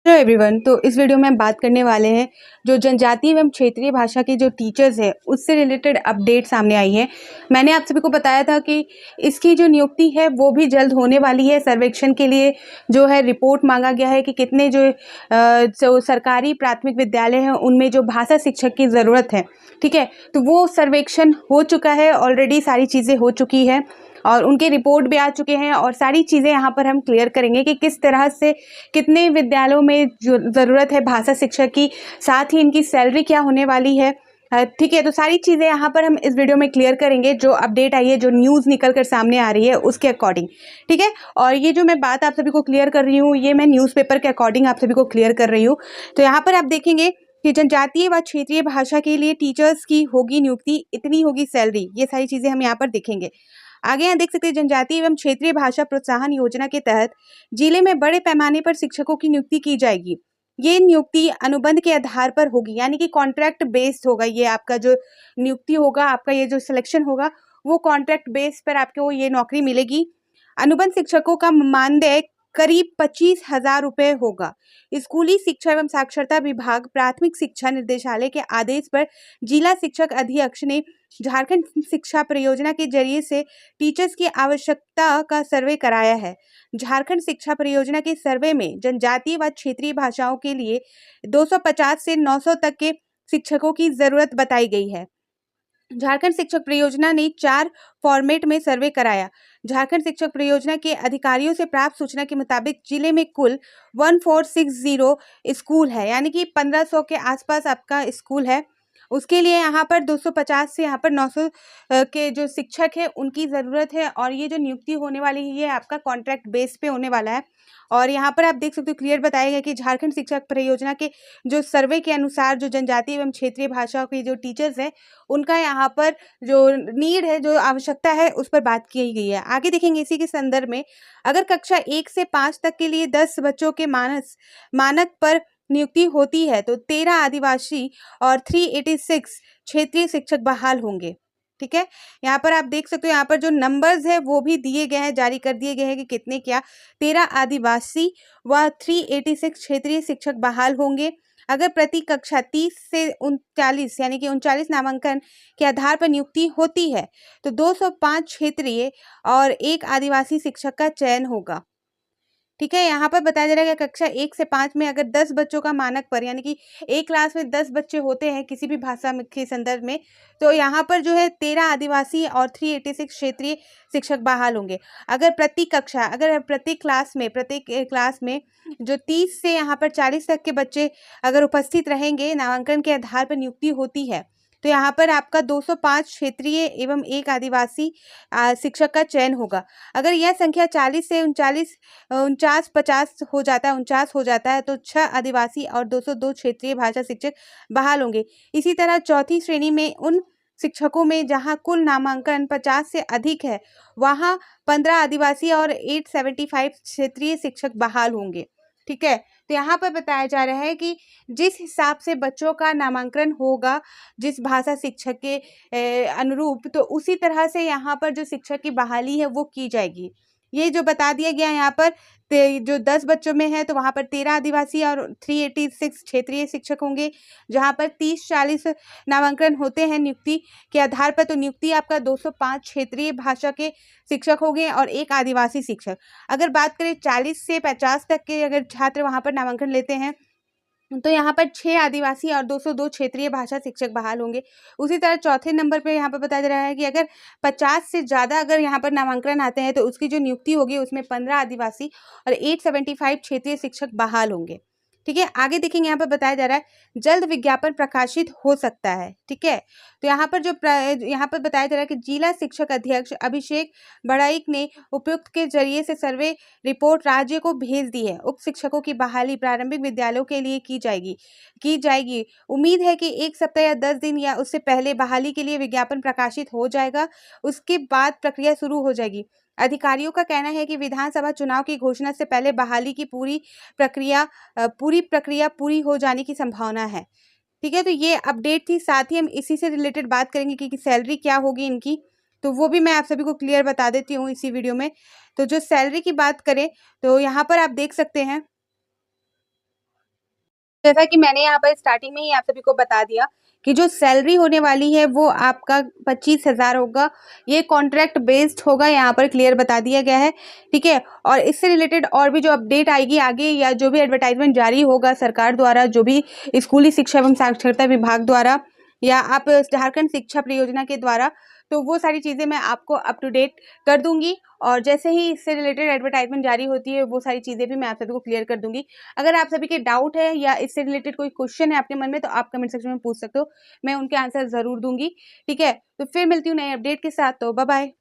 Hello everyone. तो इस video में हम बात करने वाले हैं जो जनजातीय एवं क्षेत्रीय भाषा के जो टीचर्स हैं उससे रिलेटेड अपडेट सामने आई है। मैंने आप सभी को बताया था कि इसकी जो नियुक्ति है वो भी जल्द होने वाली है। सर्वेक्षण के लिए जो है रिपोर्ट मांगा गया है कि कितने जो सरकारी प्राथमिक विद्यालय हैं उनमें जो भाषा शिक्षक की ज़रूरत है, ठीक है। तो वो सर्वेक्षण हो चुका है, ऑलरेडी सारी चीज़ें हो चुकी है और उनके रिपोर्ट भी आ चुके हैं और सारी चीज़ें यहाँ पर हम क्लियर करेंगे कि किस तरह से कितने विद्यालयों में जो ज़रूरत है भाषा शिक्षक की, साथ ही इनकी सैलरी क्या होने वाली है, ठीक है। तो सारी चीज़ें यहाँ पर हम इस वीडियो में क्लियर करेंगे, जो अपडेट आई है, जो न्यूज़ निकल कर सामने आ रही है उसके अकॉर्डिंग, ठीक है। और ये जो मैं बात आप सभी को क्लियर कर रही हूँ ये मैं न्यूज़पेपर के अकॉर्डिंग आप सभी को क्लियर कर रही हूँ। तो यहाँ पर आप देखेंगे कि जनजातीय व क्षेत्रीय भाषा के लिए टीचर्स की होगी नियुक्ति, इतनी होगी सैलरी, ये सारी चीज़ें हम यहाँ पर देखेंगे। आगे यहाँ देख सकते हैं जनजातीय एवं क्षेत्रीय भाषा प्रोत्साहन योजना के तहत जिले में बड़े पैमाने पर शिक्षकों की नियुक्ति की जाएगी। ये नियुक्ति अनुबंध के आधार पर होगी, यानी कि कॉन्ट्रैक्ट बेस्ड होगा। ये आपका जो नियुक्ति होगा, आपका ये जो सिलेक्शन होगा वो कॉन्ट्रैक्ट बेस पर आपको ये नौकरी मिलेगी। अनुबंध शिक्षकों का मानदेय करीब 25,000 रुपये होगा। स्कूली शिक्षा एवं साक्षरता विभाग प्राथमिक शिक्षा निर्देशालय के आदेश पर जिला शिक्षक अध्यक्ष ने झारखंड शिक्षा परियोजना के जरिए से टीचर्स की आवश्यकता का सर्वे कराया है। झारखंड शिक्षा परियोजना के सर्वे में जनजातीय व क्षेत्रीय भाषाओं के लिए 250 से 900 तक के शिक्षकों की जरूरत बताई गई है। झारखंड शिक्षक परियोजना ने 4 फॉर्मेट में सर्वे कराया। झारखंड शिक्षक परियोजना के अधिकारियों से प्राप्त सूचना के मुताबिक जिले में कुल 1460 स्कूल है, यानी कि 1500 के आसपास आपका स्कूल है। उसके लिए यहाँ पर 250 से यहाँ पर 900 के जो शिक्षक है उनकी ज़रूरत है और ये जो नियुक्ति होने वाली है ये आपका कॉन्ट्रैक्ट बेस पे होने वाला है। और यहाँ पर आप देख सकते हो क्लियर बताया गया कि झारखंड शिक्षक परियोजना के जो सर्वे के अनुसार जो जनजातीय एवं क्षेत्रीय भाषाओं के जो टीचर्स हैं उनका यहाँ पर जो नीड है, जो आवश्यकता है, उस पर बात की गई है। आगे देखेंगे इसी के संदर्भ में, अगर कक्षा 1 से 5 तक के लिए 10 बच्चों के मानक पर नियुक्ति होती है तो 13 आदिवासी और 386 क्षेत्रीय शिक्षक बहाल होंगे, ठीक है। यहाँ पर आप देख सकते हो, यहाँ पर जो नंबर्स है वो भी दिए गए हैं, जारी कर दिए गए हैं कि कितने क्या 13 आदिवासी व 386 क्षेत्रीय शिक्षक बहाल होंगे। अगर प्रति कक्षा 30 से 39 यानी कि 39 नामांकन के आधार पर नियुक्ति होती है तो 205 क्षेत्रीय और 1 आदिवासी शिक्षक का चयन होगा, ठीक है। यहाँ पर बताया जा रहा है कि कक्षा 1 से 5 में अगर 10 बच्चों का मानक पर, यानी कि एक क्लास में 10 बच्चे होते हैं किसी भी भाषा के संदर्भ में, तो यहाँ पर जो है 13 आदिवासी और 386 क्षेत्रीय शिक्षक बहाल होंगे। अगर प्रत्येक क्लास में जो 30 से यहाँ पर 40 तक के बच्चे अगर उपस्थित रहेंगे, नामांकन के आधार पर नियुक्ति होती है तो यहाँ पर आपका 205 क्षेत्रीय एवं 1 आदिवासी शिक्षक का चयन होगा। अगर यह संख्या 40 से 49 हो जाता है तो 6 आदिवासी और 202 क्षेत्रीय भाषा शिक्षक बहाल होंगे। इसी तरह चौथी श्रेणी में उन शिक्षकों में जहां कुल नामांकन 50 से अधिक है वहां 15 आदिवासी और 875 क्षेत्रीय शिक्षक बहाल होंगे, ठीक है। तो यहाँ पर बताया जा रहा है कि जिस हिसाब से बच्चों का नामांकन होगा जिस भाषा शिक्षक के अनुरूप, तो उसी तरह से यहाँ पर जो शिक्षक की बहाली है वो की जाएगी। ये जो बता दिया गया यहाँ पर जो 10 बच्चों में है तो वहाँ पर 13 आदिवासी और 386 क्षेत्रीय शिक्षक होंगे। जहाँ पर 30-40 नामांकन होते हैं नियुक्ति के आधार पर, तो नियुक्ति आपका 205 क्षेत्रीय भाषा के शिक्षक होंगे और 1 आदिवासी शिक्षक। अगर बात करें 40 से 50 तक के अगर छात्र वहाँ पर नामांकन लेते हैं तो यहाँ पर 6 आदिवासी और 202 क्षेत्रीय भाषा शिक्षक बहाल होंगे। उसी तरह चौथे नंबर पे यहाँ पर बताया जा रहा है कि अगर 50 से ज़्यादा अगर यहाँ पर नामांकन आते हैं तो उसकी जो नियुक्ति होगी उसमें 15 आदिवासी और 875 क्षेत्रीय शिक्षक बहाल होंगे, ठीक है। आगे देखेंगे यहाँ पर बताया जा रहा है जल्द विज्ञापन प्रकाशित हो सकता है, ठीक है। तो यहाँ पर बताया जा रहा है कि जिला शिक्षक अध्यक्ष अभिषेक बड़ाइक ने उपयुक्त के जरिए से सर्वे रिपोर्ट राज्य को भेज दी है। उक्त शिक्षकों की बहाली प्रारंभिक विद्यालयों के लिए की जाएगी। उम्मीद है कि 1 सप्ताह या 10 दिन या उससे पहले बहाली के लिए विज्ञापन प्रकाशित हो जाएगा। उसके बाद प्रक्रिया शुरू हो जाएगी। अधिकारियों का कहना है कि विधानसभा चुनाव की घोषणा से पहले बहाली की पूरी प्रक्रिया पूरी हो जाने की संभावना है, ठीक है। तो ये अपडेट थी, साथ ही हम इसी से रिलेटेड बात करेंगे कि सैलरी क्या होगी इनकी, तो वो भी मैं आप सभी को क्लियर बता देती हूँ इसी वीडियो में। तो जो सैलरी की बात करें तो यहाँ पर आप देख सकते हैं जैसा कि मैंने यहाँ पर स्टार्टिंग में ही आप सभी को बता दिया कि जो सैलरी होने वाली है वो आपका 25,000 होगा। ये कॉन्ट्रैक्ट बेस्ड होगा, यहाँ पर क्लियर बता दिया गया है, ठीक है। और इससे रिलेटेड और भी जो अपडेट आएगी आगे या जो भी एडवर्टाइजमेंट जारी होगा सरकार द्वारा, जो भी स्कूली शिक्षा एवं साक्षरता विभाग द्वारा या आप झारखंड शिक्षा परियोजना के द्वारा, तो वो सारी चीज़ें मैं आपको अप टू डेट कर दूंगी। और जैसे ही इससे रिलेटेड एडवर्टाइजमेंट जारी होती है वो सारी चीज़ें भी मैं आप सभी को क्लियर कर दूंगी। अगर आप सभी के डाउट है या इससे रिलेटेड कोई क्वेश्चन है आपके मन में, तो आप कमेंट सेक्शन में पूछ सकते हो, मैं उनके आंसर ज़रूर दूंगी, ठीक है। तो फिर मिलती हूँ नए अपडेट के साथ, तो बाय बाय।